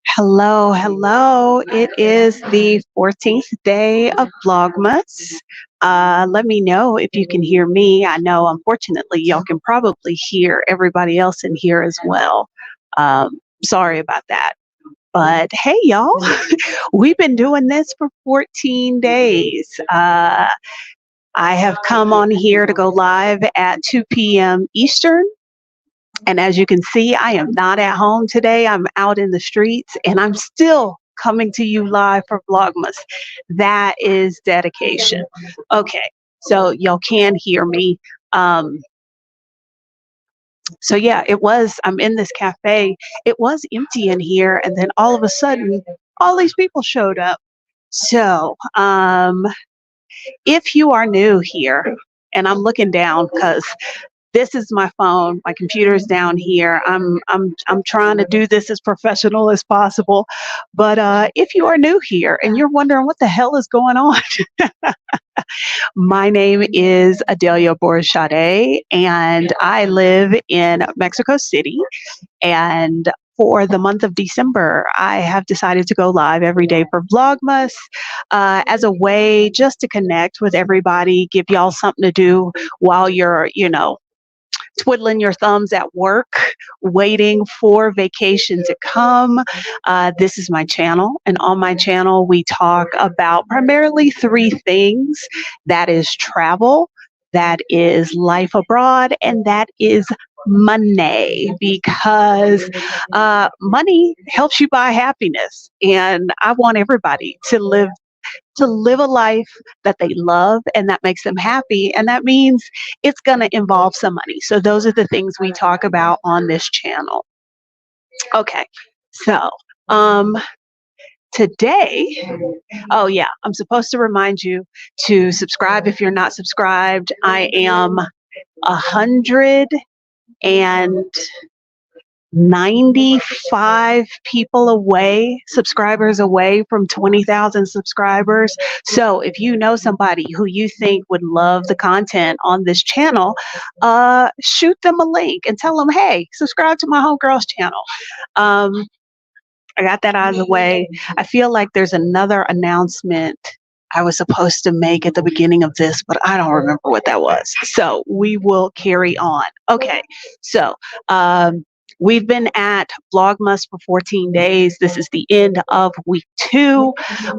Hello, hello. It is the 14th day of Vlogmas. Let me know if you can hear me. I know, unfortunately, y'all can probably hear everybody else in here as well. Sorry about that. But hey, y'all, we've been doing this for 14 days. I have come on here to go live at 2 p.m. Eastern. And as you can see, I am not at home today. I'm out in the streets and I'm still coming to you live for Vlogmas. That is dedication. Okay, so y'all can hear me. Um, so yeah, I'm in this cafe. It was empty in here. And then all of a sudden, all these people showed up. So if you are new here, and I'm looking down because this is my phone. My computer's down here. I'm trying to do this as professional as possible. But if you are new here and you're wondering what the hell is going on, my name is Adelia Borishade, and I live in Mexico City. And for the month of December, I have decided to go live every day for Vlogmas as a way just to connect with everybody, give y'all something to do while you're, twiddling your thumbs at work, waiting for vacation to come. This is my channel, and on my channel, we talk about primarily three things. That is travel, that is life abroad, and that is money, because money helps you buy happiness, and I want everybody to live a life that they love and that makes them happy. And that means it's going to involve some money. So those are the things we talk about on this channel. Okay. So, today, oh yeah, I'm supposed to remind you to subscribe if you're not subscribed. I am 195 people away, subscribers away from 20,000 subscribers. So if you know somebody who you think would love the content on this channel, shoot them a link and tell them, hey, subscribe to my homegirl's channel. I got that out of the way. I feel like there's another announcement I was supposed to make at the beginning of this, but I don't remember what that was. So we will carry on. Okay, so we've been at Vlogmas for 14 days. This is the end of week 2.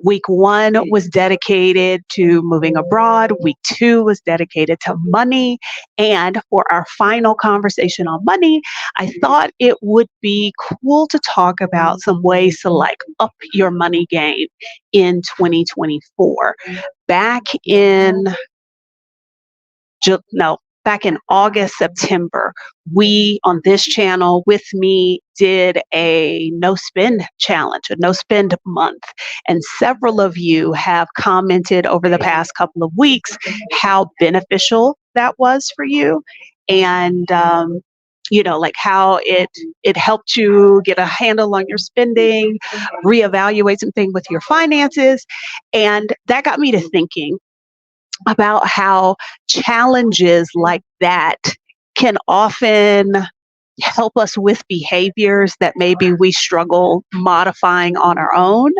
Week 1 was dedicated to moving abroad. Week 2 was dedicated to money. And for our final conversation on money, I thought it would be cool to talk about some ways to up your money game in 2024. Back in back in August, September, we on this channel with me did a no spend challenge, a no spend month. And several of you have commented over the past couple of weeks how beneficial that was for you. And, how it helped you get a handle on your spending, reevaluate something with your finances. And that got me to thinking about how challenges like that can often help us with behaviors that maybe we struggle modifying on our own.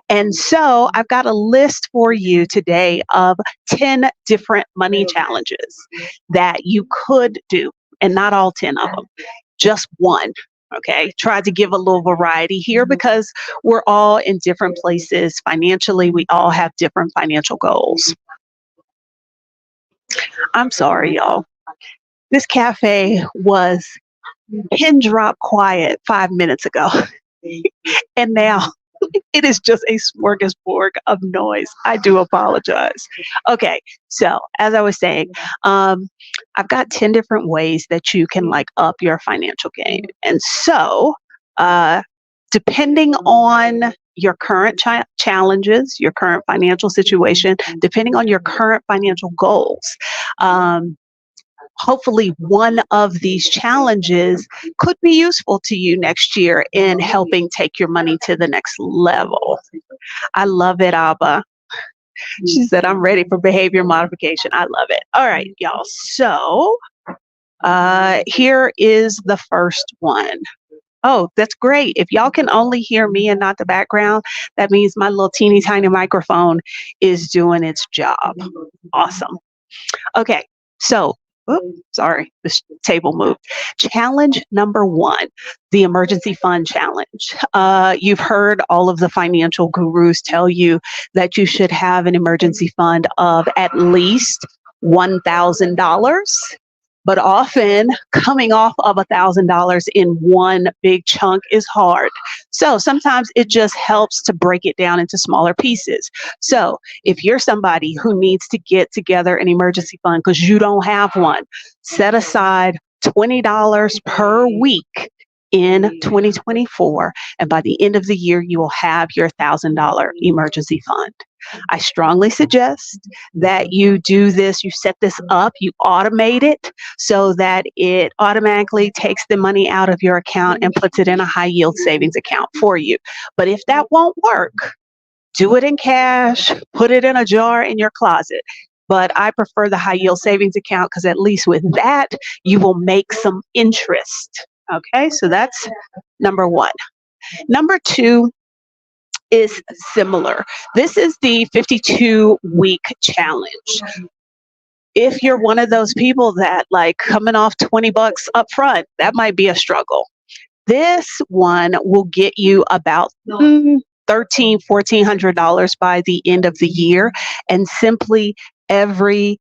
And so I've got a list for you today of 10 different money challenges that you could do, and not all 10 of them, just one. Okay, try to give a little variety here because we're all in different places financially. We all have different financial goals. I'm sorry, y'all. This cafe was pin drop quiet 5 minutes ago. And now it is just a smorgasbord of noise. I do apologize. Okay, so as I was saying, I've got 10 different ways that you can up your financial game. And so, depending on your current challenges, your current financial situation, depending on your current financial goals, hopefully one of these challenges could be useful to you next year in helping take your money to the next level. I love it, Abba. She said, I'm ready for behavior modification. I love it. All right, y'all. So here is the first one. Oh, that's great. If y'all can only hear me and not the background, that means my little teeny tiny microphone is doing its job. Awesome. Okay, so, sorry, this table moved. Challenge number one, the emergency fund challenge. You've heard all of the financial gurus tell you that you should have an emergency fund of at least $1,000. But often coming off of $1,000 in one big chunk is hard. So sometimes it just helps to break it down into smaller pieces. So if you're somebody who needs to get together an emergency fund because you don't have one, set aside $20 per week in 2024. And by the end of the year, you will have your $1,000 emergency fund. I strongly suggest that you do this, you set this up, you automate it so that it automatically takes the money out of your account and puts it in a high yield savings account for you. But if that won't work, do it in cash, put it in a jar in your closet. But I prefer the high yield savings account because at least with that, you will make some interest. Okay, so that's number one. Number two is similar. This is the 52-week challenge. If you're one of those people that like coming off $20 up front, that might be a struggle. This one will get you about $1,400 by the end of the year, and simply every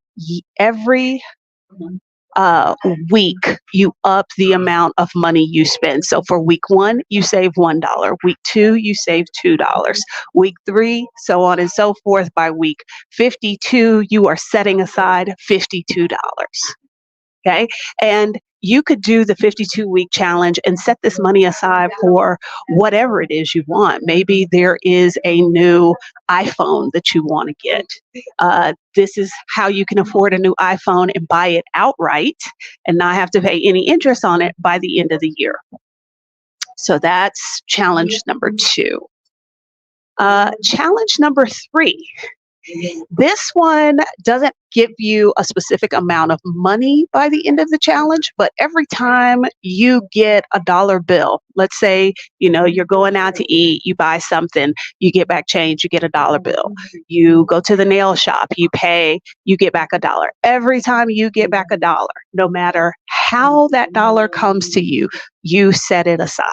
week you up the amount of money you spend. So for week one, you save $1. Week two, you save $2. Week three, so on and so forth. By week 52, you are setting aside $52. Okay. And you could do the 52-week challenge and set this money aside for whatever it is you want. Maybe there is a new iPhone that you want to get. This is how you can afford a new iPhone and buy it outright and not have to pay any interest on it by the end of the year. So that's challenge number two. Challenge number three. This one doesn't give you a specific amount of money by the end of the challenge, but every time you get a dollar bill, let's say, you're going out to eat, you buy something, you get back change, you get a dollar bill. You go to the nail shop, you pay, you get back $1. Every time you get back $1, no matter how that dollar comes to you, you set it aside.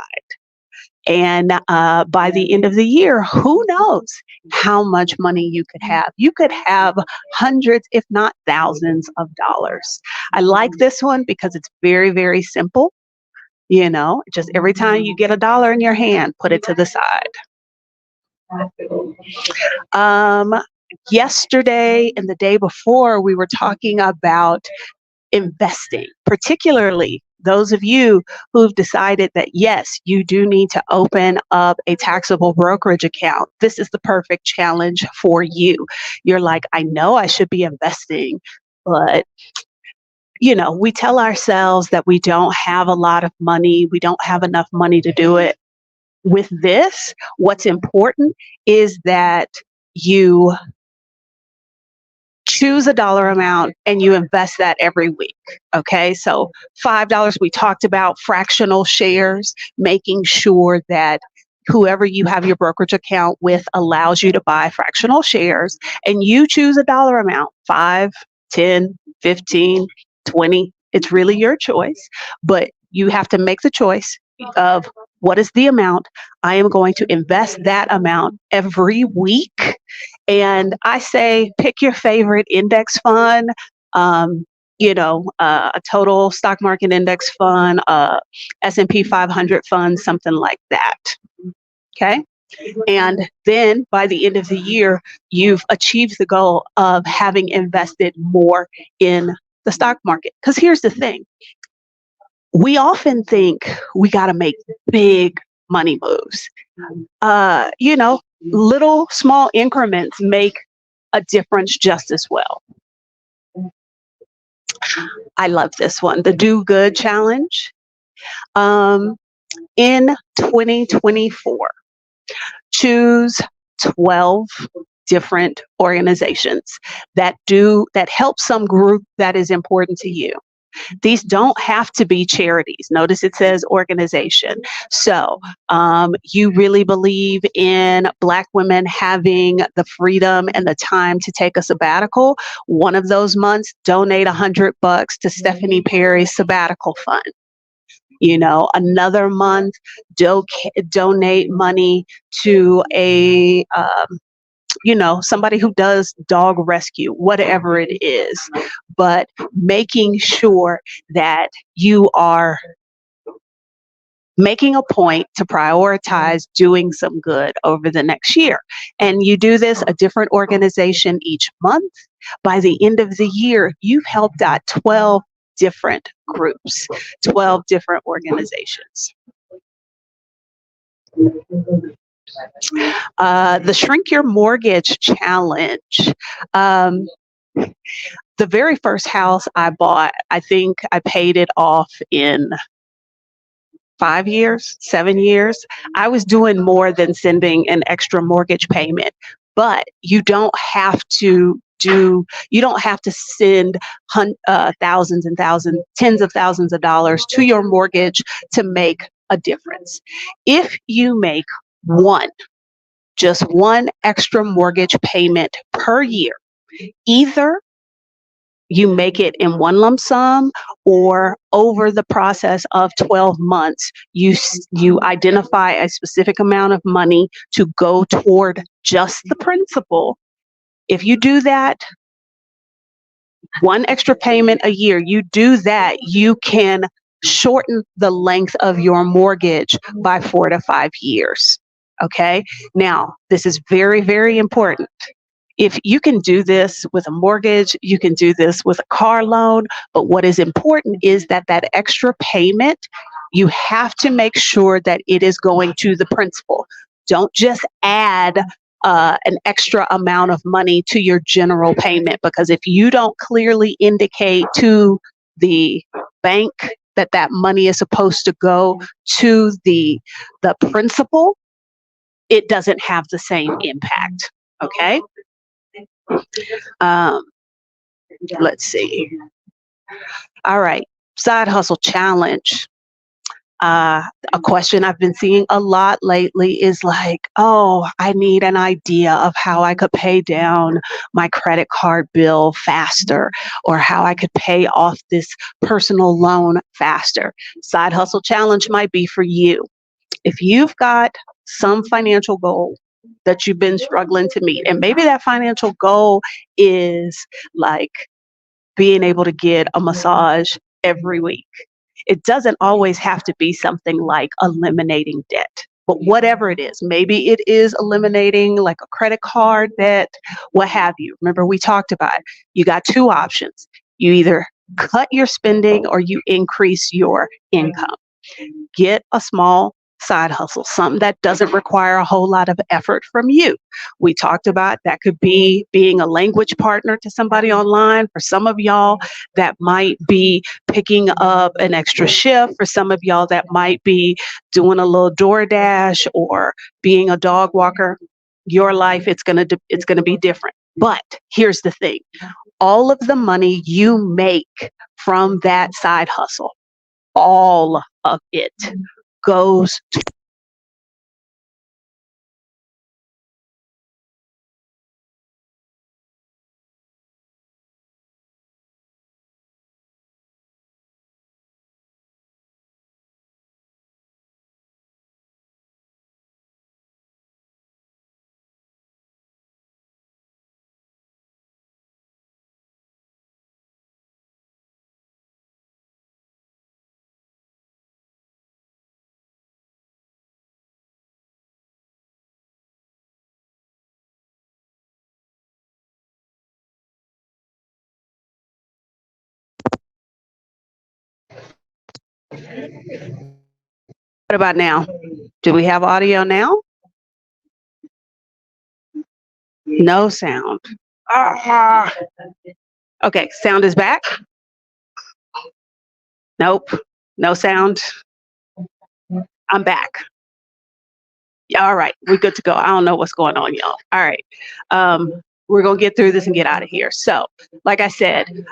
And by the end of the year, who knows how much money you could have. You could have hundreds, if not thousands of dollars. I like this one because it's very, very simple. Just every time you get a dollar in your hand, put it to the side. Yesterday and the day before, we were talking about investing, particularly those of you who've decided that, yes, you do need to open up a taxable brokerage account. This is the perfect challenge for you. You're like, I know I should be investing, but we tell ourselves that we don't have a lot of money. We don't have enough money to do it. With this, what's important is that you choose a dollar amount and you invest that every week. Okay, so $5, we talked about fractional shares, making sure that whoever you have your brokerage account with allows you to buy fractional shares, and you choose a dollar amount, 5, 10, 15, 20. It's really your choice, but you have to make the choice of what is the amount. I am going to invest that amount every week. And I say, pick your favorite index fund, a total stock market index fund, S&P 500 fund, something like that. Okay. And then by the end of the year, you've achieved the goal of having invested more in the stock market. Because here's the thing. We often think we got to make big money moves. Little small increments make a difference just as well. I love this one, the Do Good Challenge. In 2024, choose 12 different organizations that help some group that is important to you. These don't have to be charities. Notice it says organization. So you really believe in Black women having the freedom and the time to take a sabbatical. One of those months, donate $100 to Stephanie Perry's sabbatical fund. Another month, donate money to a somebody who does dog rescue, whatever it is, but making sure that you are making a point to prioritize doing some good over the next year. And you do this, a different organization each month. By the end of the year, you've helped out 12 different groups, 12 different organizations. The Shrink Your Mortgage Challenge. The very first house I bought, I think I paid it off in 5 years, 7 years. I was doing more than sending an extra mortgage payment, but you don't have to send thousands and thousands, tens of thousands of dollars to your mortgage to make a difference. If you make just one extra mortgage payment per year, either you make it in one lump sum, or over the process of 12 months, you identify a specific amount of money to go toward just the principal. If you do that, one extra payment a year, you can shorten the length of your mortgage by 4 to 5 years. Okay. Now, this is very, very important. If you can do this with a mortgage, you can do this with a car loan. But what is important is that extra payment, you have to make sure that it is going to the principal. Don't just add an extra amount of money to your general payment, because if you don't clearly indicate to the bank that money is supposed to go to the principal, it doesn't have the same impact. Okay. Let's see. All right. Side hustle challenge. A question I've been seeing a lot lately is like, oh, I need an idea of how I could pay down my credit card bill faster, or how I could pay off this personal loan faster. Side hustle challenge might be for you. If you've got some financial goal that you've been struggling to meet, and maybe that financial goal is like being able to get a massage every week. It doesn't always have to be something like eliminating debt, but whatever it is, maybe it is eliminating like a credit card debt, what have you. Remember, we talked about it. You got two options. You either cut your spending or you increase your income. Get a small side hustle, something that doesn't require a whole lot of effort from you. We talked about that could be being a language partner to somebody online. For some of y'all, that might be picking up an extra shift. For some of y'all, that might be doing a little DoorDash or being a dog walker. Your life, it's gonna be different. But here's the thing: all of the money you make from that side hustle, all of it goes to what about now? Do we have audio now? No sound. Ah. Okay, sound is back. Nope, no sound. I'm back. Yeah, all right, we're good to go. I don't know what's going on, y'all. All right. We're going to get through this and get out of here. So, like I said,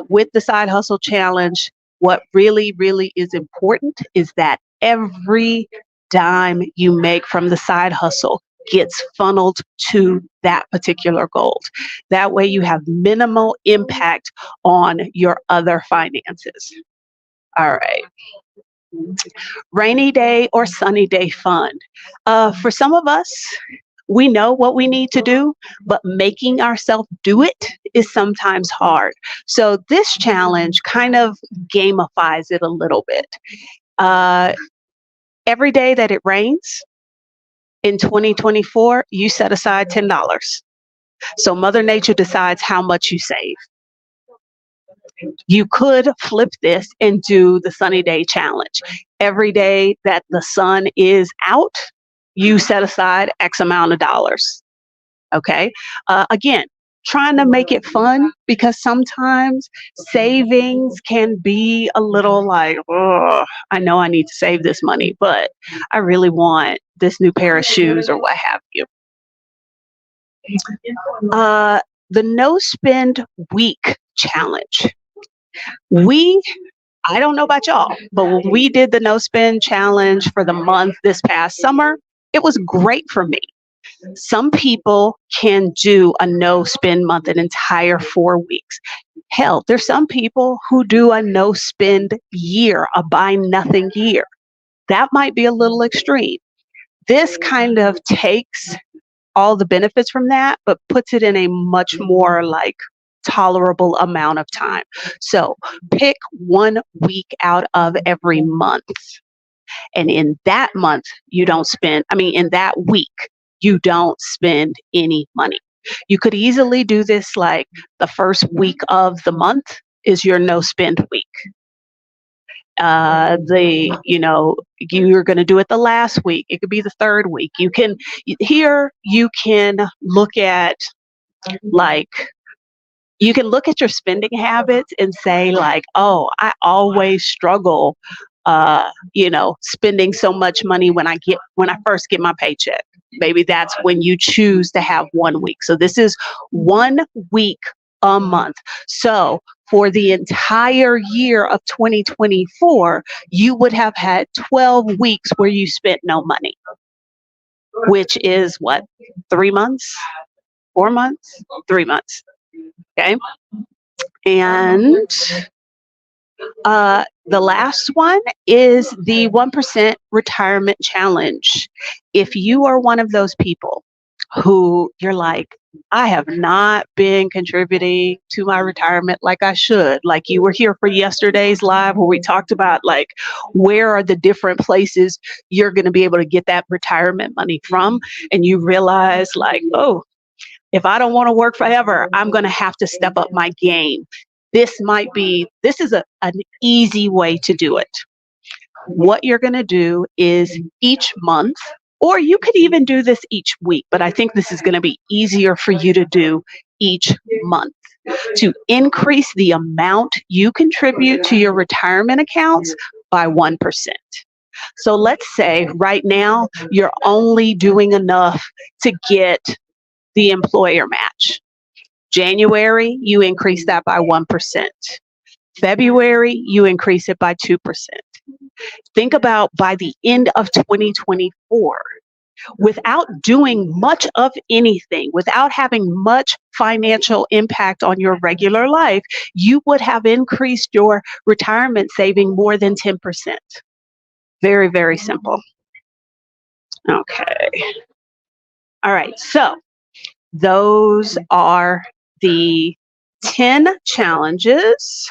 with the side hustle challenge, what really, really is important is that every dime you make from the side hustle gets funneled to that particular goal. That way you have minimal impact on your other finances. All right. Rainy day or sunny day fund. For some of us, we know what we need to do, but making ourselves do it is sometimes hard. So this challenge kind of gamifies it a little bit. Every day that it rains in 2024, you set aside $10. So Mother Nature decides how much you save. You could flip this and do the sunny day challenge. Every day that the sun is out, you set aside X amount of dollars. Okay. Again, trying to make it fun because sometimes savings can be a little like, oh, I know I need to save this money, but I really want this new pair of shoes or what have you. The no spend week challenge. I don't know about y'all, but when we did the no spend challenge for the month this past summer, it was great for me. Some people can do a no spend month, an entire 4 weeks. Hell, there's some people who do a no spend year, a buy nothing year. That might be a little extreme. This kind of takes all the benefits from that, but puts it in a much more like tolerable amount of time. So pick 1 week out of every month. And in that month, you don't spend, in that week, you don't spend any money. You could easily do this like the first week of the month is your no spend week. You're going to do it the last week. It could be the third week. You can look at your spending habits and say like, oh, I always struggle, spending so much money when I first get my paycheck. Maybe that's when you choose to have 1 week. So this is 1 week a month. So for the entire year of 2024, you would have had 12 weeks where you spent no money, which is what, 3 months, 4 months, 3 months. Okay. And the last one is the 1% retirement challenge. If you are one of those people who you're like, I have not been contributing to my retirement like I should, like you were here for yesterday's live where we talked about like, where are the different places you're going to be able to get that retirement money from? And you realize like, oh, if I don't want to work forever, I'm going to have to step up my game. This is an easy way to do it. What you're going to do is each month, or you could even do this each week, but I think this is going to be easier for you to do each month, to increase the amount you contribute to your retirement accounts by 1%. So let's say right now you're only doing enough to get the employer match. January, you increase that by 1%. February, you increase it by 2%. Think about by the end of 2024, without doing much of anything, without having much financial impact on your regular life, you would have increased your retirement saving more than 10%. Very, very simple. Okay. All right. So those are the 10 challenges.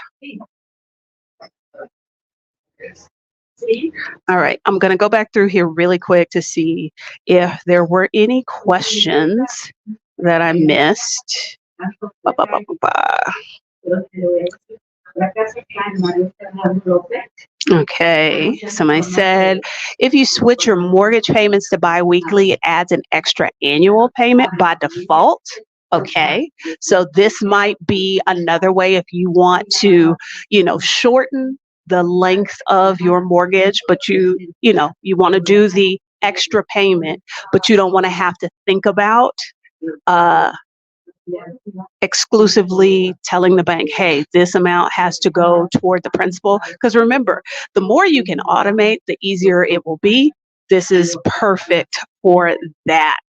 All right, I'm going to go back through here really quick to see if there were any questions that I missed. Okay, somebody said, if you switch your mortgage payments to biweekly, it adds an extra annual payment by default. Okay, so this might be another way if you want to, shorten the length of your mortgage, but you want to do the extra payment, but you don't want to have to think about exclusively telling the bank, hey, this amount has to go toward the principal. Because remember, the more you can automate, the easier it will be. This is perfect for that.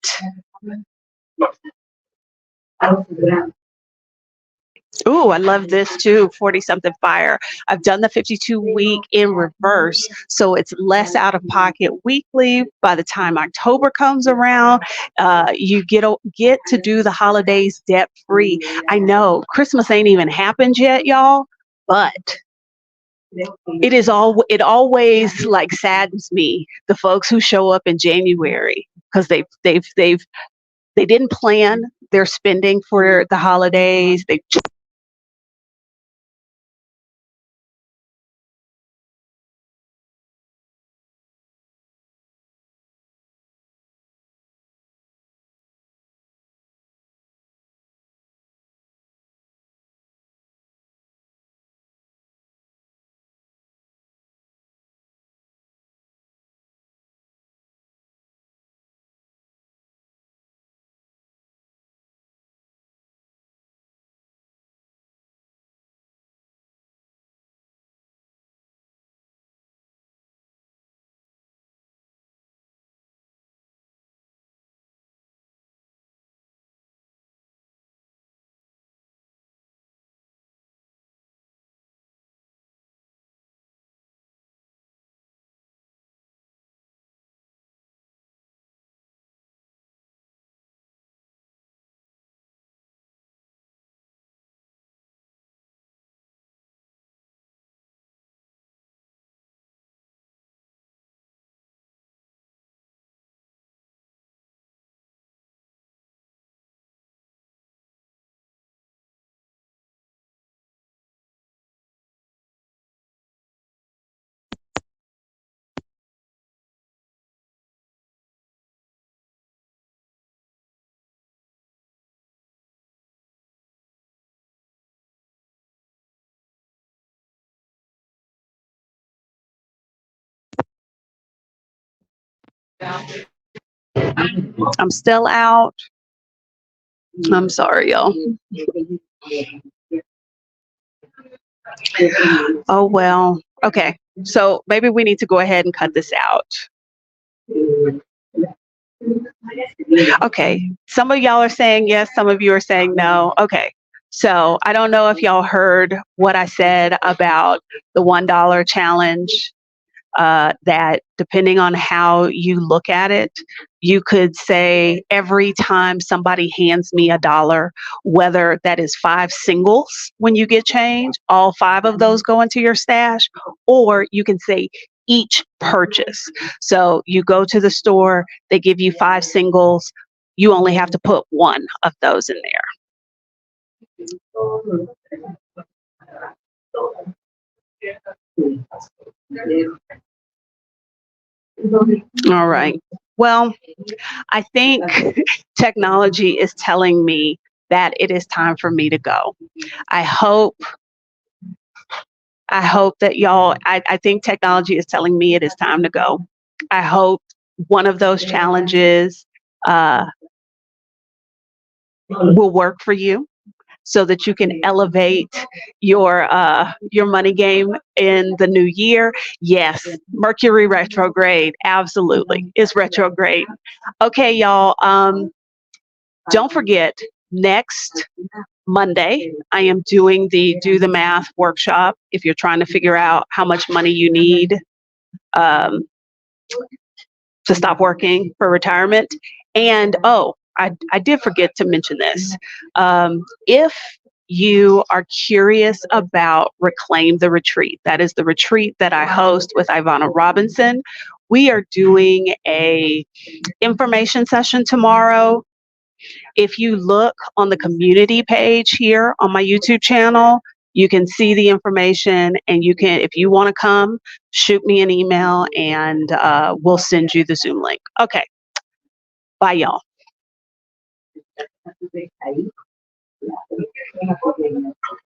Ooh, I love this too, 40 something fire. I've done the 52-week in reverse, so it's less out of pocket weekly. By the time October comes around, you get to do the holidays debt free. I know Christmas ain't even happened yet, y'all, but it always like saddens me, the folks who show up in January because they didn't plan their spending for the holidays. They I'm still out. I'm sorry, y'all. Oh, well. Okay. So maybe we need to go ahead and cut this out. Okay. Some of y'all are saying yes, some of you are saying no. Okay. So I don't know if y'all heard what I said about the $1 challenge. That depending on how you look at it, you could say every time somebody hands me $1, whether that is 5 singles when you get change, all 5 of those go into your stash, or you can say each purchase. So you go to the store, they give you 5 singles, you only have to put 1 of those in there. All right. Well, I think technology is telling me that it is time for me to go. I hope that y'all I think technology is telling me it is time to go. I hope one of those challenges uh, will work for you so that you can elevate your money game in the new year. Yes, Mercury retrograde, absolutely, is retrograde. Okay, y'all. Don't forget, next Monday, I am doing the Do the Math workshop. If you're trying to figure out how much money you need um, to stop working for retirement. And oh, I did forget to mention this. If you are curious about Reclaim the Retreat, that is the retreat that I host with Ivana Robinson. We are doing a information session tomorrow. If you look on the community page here on my YouTube channel, you can see the information, and you can, if you want to come, shoot me an email and we'll send you the Zoom link. Okay. Bye, y'all.